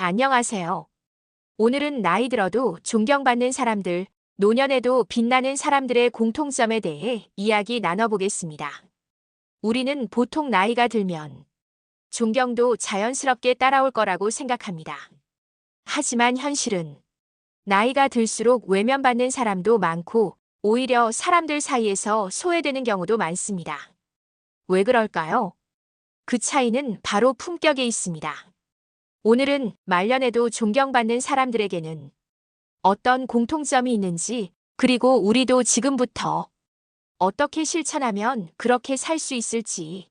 안녕하세요. 오늘은 나이 들어도 존경받는 사람들, 노년에도 빛나는 사람들의 공통점에 대해 이야기 나눠보겠습니다. 우리는 보통 나이가 들면 존경도 자연스럽게 따라올 거라고 생각합니다. 하지만 현실은 나이가 들수록 외면받는 사람도 많고 오히려 사람들 사이에서 소외되는 경우도 많습니다. 왜 그럴까요? 그 차이는 바로 품격에 있습니다. 오늘은 말년에도 존경받는 사람들에게는 어떤 공통점이 있는지, 그리고 우리도 지금부터 어떻게 실천하면 그렇게 살 수 있을지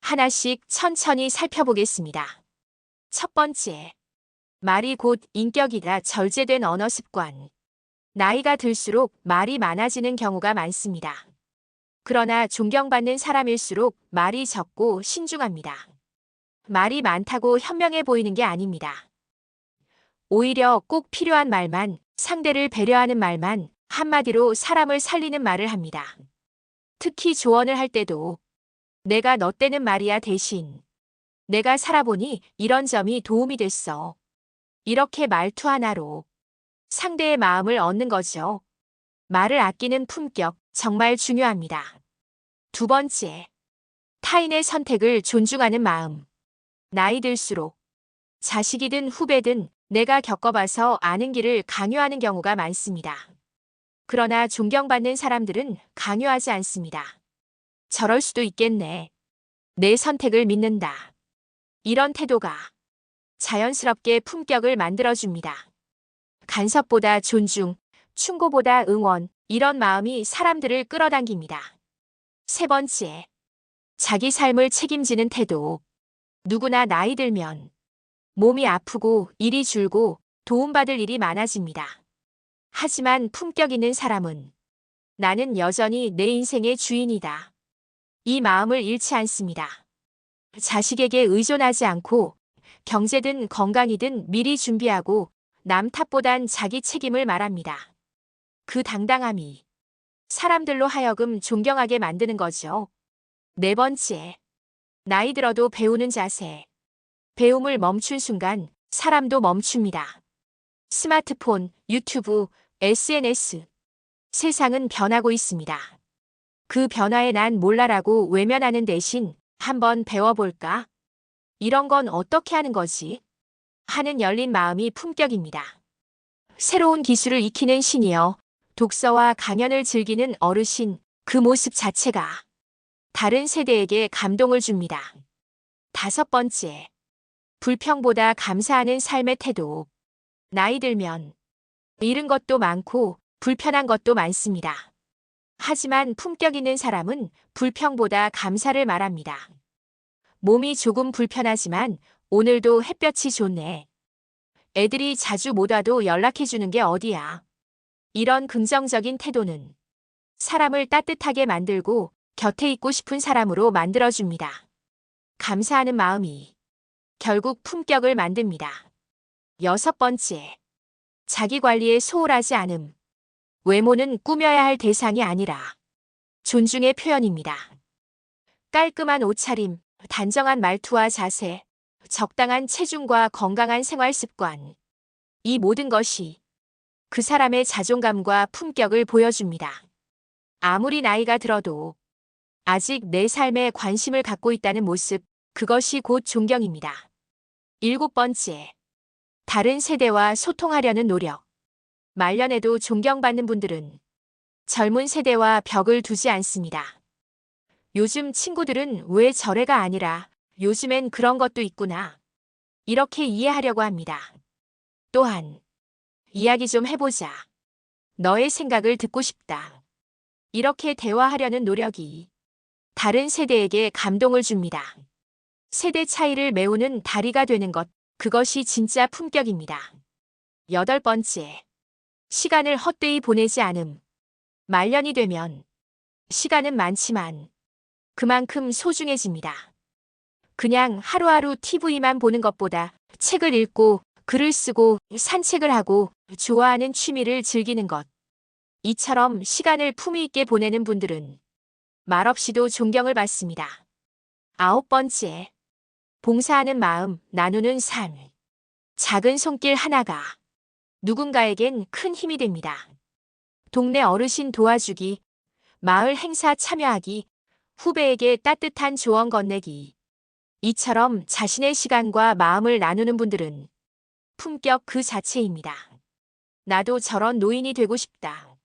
하나씩 천천히 살펴보겠습니다. 첫 번째, 말이 곧 인격이다. 절제된 언어 습관. 나이가 들수록 말이 많아지는 경우가 많습니다. 그러나 존경받는 사람일수록 말이 적고 신중합니다. 말이 많다고 현명해 보이는 게 아닙니다. 오히려 꼭 필요한 말만, 상대를 배려하는 말만, 한마디로 사람을 살리는 말을 합니다. 특히 조언을 할 때도 내가 너 때는 말이야 대신 내가 살아보니 이런 점이 도움이 됐어. 이렇게 말투 하나로 상대의 마음을 얻는 거죠. 말을 아끼는 품격 정말 중요합니다. 두 번째, 타인의 선택을 존중하는 마음. 나이 들수록 자식이든 후배든 내가 겪어봐서 아는 길을 강요하는 경우가 많습니다. 그러나 존경받는 사람들은 강요하지 않습니다. 저럴 수도 있겠네. 내 선택을 믿는다. 이런 태도가 자연스럽게 품격을 만들어줍니다. 간섭보다 존중, 충고보다 응원, 이런 마음이 사람들을 끌어당깁니다. 세 번째, 자기 삶을 책임지는 태도. 누구나 나이 들면 몸이 아프고 일이 줄고 도움받을 일이 많아집니다. 하지만 품격 있는 사람은 나는 여전히 내 인생의 주인이다. 이 마음을 잃지 않습니다. 자식에게 의존하지 않고 경제든 건강이든 미리 준비하고 남 탓보단 자기 책임을 말합니다. 그 당당함이 사람들로 하여금 존경하게 만드는 거죠. 네 번째, 나이 들어도 배우는 자세. 배움을 멈춘 순간 사람도 멈춥니다. 스마트폰, 유튜브, SNS. 세상은 변하고 있습니다. 그 변화에 난 몰라라고 외면하는 대신 한번 배워볼까? 이런 건 어떻게 하는 거지? 하는 열린 마음이 품격입니다. 새로운 기술을 익히는 시니어, 독서와 강연을 즐기는 어르신, 그 모습 자체가 다른 세대에게 감동을 줍니다. 다섯 번째, 불평보다 감사하는 삶의 태도. 나이 들면 잃은 것도 많고 불편한 것도 많습니다. 하지만 품격 있는 사람은 불평보다 감사를 말합니다. 몸이 조금 불편하지만 오늘도 햇볕이 좋네. 애들이 자주 못 와도 연락해주는 게 어디야. 이런 긍정적인 태도는 사람을 따뜻하게 만들고 곁에 있고 싶은 사람으로 만들어줍니다. 감사하는 마음이 결국 품격을 만듭니다. 여섯 번째, 자기 관리에 소홀하지 않음. 외모는 꾸며야 할 대상이 아니라 존중의 표현입니다. 깔끔한 옷차림, 단정한 말투와 자세, 적당한 체중과 건강한 생활 습관. 이 모든 것이 그 사람의 자존감과 품격을 보여줍니다. 아무리 나이가 들어도 아직 내 삶에 관심을 갖고 있다는 모습, 그것이 곧 존경입니다. 일곱 번째, 다른 세대와 소통하려는 노력. 말년에도 존경받는 분들은 젊은 세대와 벽을 두지 않습니다. 요즘 친구들은 왜 저래가 아니라 요즘엔 그런 것도 있구나. 이렇게 이해하려고 합니다. 또한 이야기 좀 해보자. 너의 생각을 듣고 싶다. 이렇게 대화하려는 노력이 다른 세대에게 감동을 줍니다. 세대 차이를 메우는 다리가 되는 것, 그것이 진짜 품격입니다. 여덟 번째, 시간을 헛되이 보내지 않음. 말년이 되면 시간은 많지만 그만큼 소중해집니다. 그냥 하루하루 TV만 보는 것보다 책을 읽고 글을 쓰고 산책을 하고 좋아하는 취미를 즐기는 것. 이처럼 시간을 품위 있게 보내는 분들은 말없이도 존경을 받습니다. 아홉 번째, 봉사하는 마음, 나누는 삶. 작은 손길 하나가 누군가에겐 큰 힘이 됩니다. 동네 어르신 도와주기, 마을 행사 참여하기, 후배에게 따뜻한 조언 건네기. 이처럼 자신의 시간과 마음을 나누는 분들은 품격 그 자체입니다. 나도 저런 노인이 되고 싶다.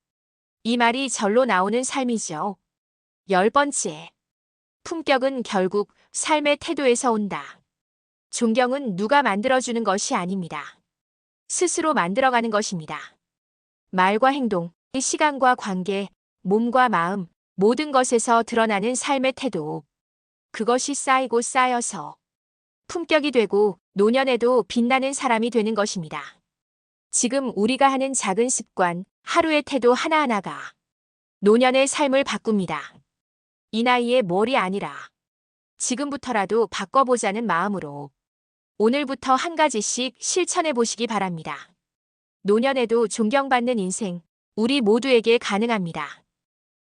이 말이 절로 나오는 삶이죠. 10번째. 품격은 결국 삶의 태도에서 온다. 존경은 누가 만들어주는 것이 아닙니다. 스스로 만들어가는 것입니다. 말과 행동, 시간과 관계, 몸과 마음, 모든 것에서 드러나는 삶의 태도. 그것이 쌓이고 쌓여서 품격이 되고 노년에도 빛나는 사람이 되는 것입니다. 지금 우리가 하는 작은 습관, 하루의 태도 하나하나가 노년의 삶을 바꿉니다. 이 나이에 뭘이 아니라 지금부터라도 바꿔보자는 마음으로 오늘부터 한 가지씩 실천해 보시기 바랍니다. 노년에도 존경받는 인생, 우리 모두에게 가능합니다.